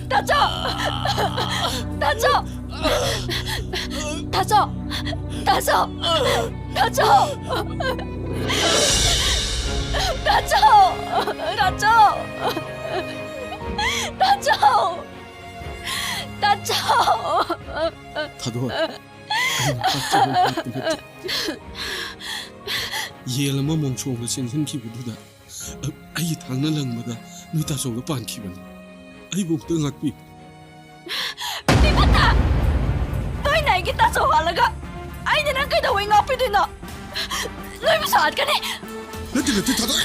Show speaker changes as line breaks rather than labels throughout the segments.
다쳐! 다쳐! 다쳐! 다쳐! 다쳐! 다쳐! 다쳐! 다쳐! 다쳐!
다도 ꯌꯦꯜ ꯑꯃ ꯃꯣꯡꯁꯣꯡꯒ ꯆꯦꯟꯁꯤꯟꯈꯤꯕꯗꯨꯗ ꯑꯩꯒꯤ ꯊꯥꯡꯅ ꯂꯪꯕꯗ ꯅꯣꯏ ꯇꯥꯆꯧꯒ ꯄꯥꯟꯈꯤꯕꯅꯤ ꯑꯩꯕꯨ ꯑꯝꯇ ꯉꯥꯛꯄꯤꯌꯨ
ꯅꯤꯄꯠꯇ ꯅꯣꯏꯅ ꯑꯩꯒꯤ ꯇꯥꯆꯧ ꯍꯥꯠꯂꯒ ꯑꯩꯅ ꯅꯪ ꯀꯩꯗꯧꯉꯩ ꯉꯥꯛꯄꯤꯗꯣꯏꯅꯣ ꯅꯣꯏꯕꯨꯁꯨ ꯍꯥꯠꯀꯅꯤ
ꯅꯠꯇꯦ ꯅꯠꯇꯦ ꯊꯥꯗꯣꯛ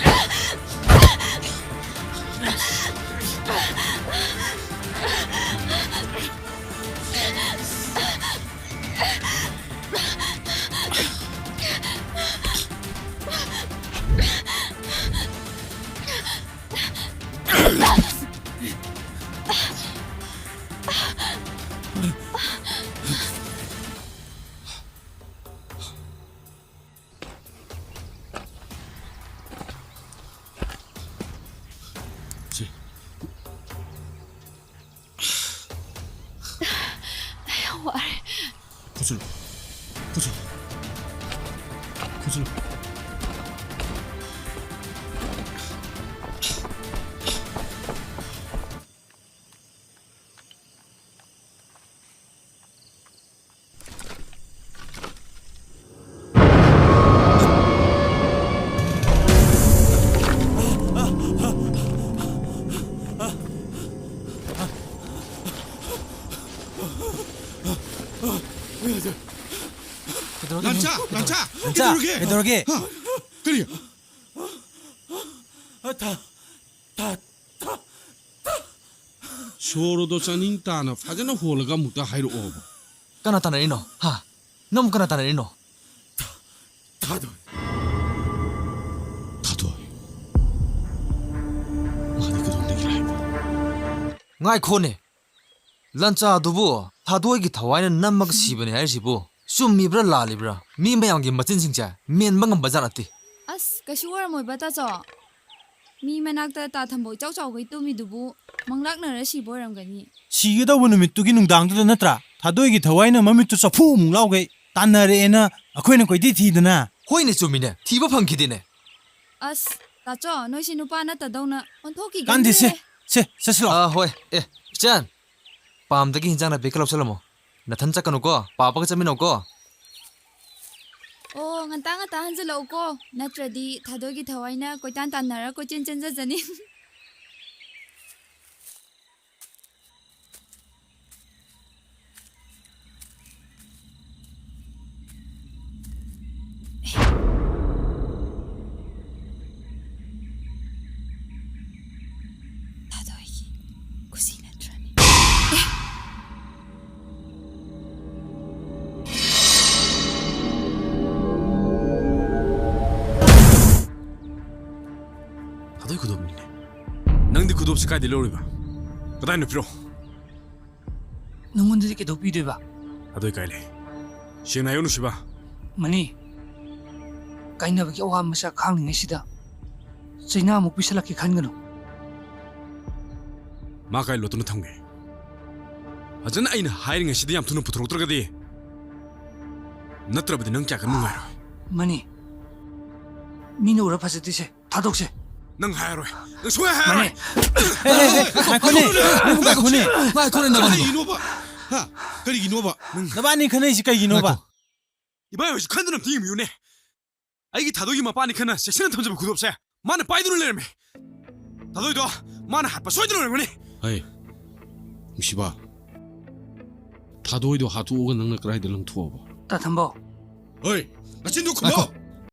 거슬러 거슬러 거슬러 란차
그러게
그래 쇼로도 짜닝 따나 파자나 홀라가 묵다 하이로 오버
까나 따나리노 하 너무 까나 따나리노
다도 마니 그 동네기라 해봐
ngai khone lancha dubu thadoi gi thawaina nammak sibane hai sibu summi bra lali bra mi mayang gi machin singcha men bangam bazarati
ꯑꯁ ꯀꯩꯁꯨ ꯑꯣꯏꯔꯝꯃꯣꯏꯕ ꯇꯥꯆꯧ ꯃꯤ ꯃꯅꯥꯛꯇ ꯇꯥꯊꯝꯕꯣꯏ ꯆꯥꯎ ꯆꯥꯎꯒꯩ ꯇꯨꯝꯃꯤꯗꯨꯕꯨ ꯃꯪꯂꯥꯛꯅꯔ ꯁꯤꯕ ꯑꯣꯏꯔꯝꯒꯅꯤ
시ꯒꯗꯧꯕ ꯅꯨꯃꯤꯠꯇꯨꯒꯤ ꯅꯨꯡꯗꯥꯡꯗꯨꯗ ꯅꯠꯇ꯭ꯔꯥ ꯊꯥꯗꯣꯏꯒꯤ ꯊꯋꯥꯏꯅ ꯃꯃꯤꯠꯇꯨ ꯆꯐꯨꯃꯨꯛ ꯂꯥꯎꯒꯩ ꯇꯥꯟꯅꯔꯛꯑꯦꯅ ꯑꯩꯈꯣꯏꯅ ꯀꯣꯏꯊꯤ ꯊꯤꯗꯅ
hoine chumine thiba phangkhidine
ꯑꯁ ꯇꯥꯆꯧ ꯅꯣꯏꯁꯤ ꯅꯨꯄꯥ ꯅꯠꯇꯗꯧꯅ
ꯀꯥꯟꯗꯦ ꯁꯦ
ꯑꯣꯟꯊꯣꯛꯈꯤꯒꯅꯤ
ꯁꯦ ꯆꯠꯁꯤꯂꯣ
hoi chan pamdagi hinjang na bekalop salamo nathan chakanu ko papaga chamino ko
ꯑꯣ ꯉꯟꯇꯥ ꯉꯟꯇꯥ ꯍꯟꯖꯤꯜꯂꯛꯎꯀꯣ ꯅꯠꯇ꯭ꯔꯗꯤ ꯊꯥꯗꯣꯏꯒꯤ ꯊꯋꯥꯏꯅ ꯀꯣꯏꯇꯥꯟ ꯇꯥꯟꯅꯔ ꯀꯣꯏꯆꯦꯟ ꯆꯦꯟꯖꯖꯅꯤꯊꯥꯗꯣꯏꯒꯤ ꯈꯨꯁꯤ ꯅꯠꯇ꯭ꯔꯅꯤ
다도이 그도없니네 낭디 그도없이 가야 내려오리바 그다이 눕히로
ꯅꯉꯣꯟꯗꯗꯤ ꯀꯩꯗꯧꯕꯤꯗꯣꯏꯕ
다도이 가일래 시행나 요누시바
ꯃꯅꯤ ꯀꯥꯏꯅꯕꯒꯤ ꯑꯋꯥ ꯃꯆꯥ ꯈꯥꯡꯂꯤꯉꯩꯁꯤꯗ ꯆꯩꯅꯥꯃꯨꯛ ꯄꯤꯁꯜꯂꯛꯀꯦ ꯈꯟꯒꯅꯨ
마 가일 로또는 탐게 하잖아 아이는 하이링의 얌 두는 부트럭 들어가디 너트라버디 능 짝은 뭉하이로
ꯃꯅꯤ ꯃꯤꯅ ꯎꯔ ꯐꯖꯗ꯭ꯔꯤꯁꯦ ꯊꯥꯗꯣꯛꯁꯦ
능 하이로 능 소야 하이로
ꯃꯅꯤ
ꯉꯥꯏꯈꯣꯅꯦ ꯅꯪꯕꯨ ꯉꯥꯏꯈꯣꯅꯦ
ngai khone na bani
이노바 하 그리 이노바
ꯅꯕꯥꯅꯤ ꯈꯟꯅꯩꯁꯤ ꯀꯩꯒꯤꯅꯣꯕ
이봐요 이 칸드는 딩이 미우네 아이기 다도이 마 빠니 칸나 섹시는 탐잡을 그도없애 마는 빠이드를 내려매 다도이도 마는 핫바 소이드를 내려매니 아이 무시바 다도이도 하투오가 능력 그라이들 능 투어봐
ꯇꯥꯊꯝꯕꯣ
어이 나 진도 고마워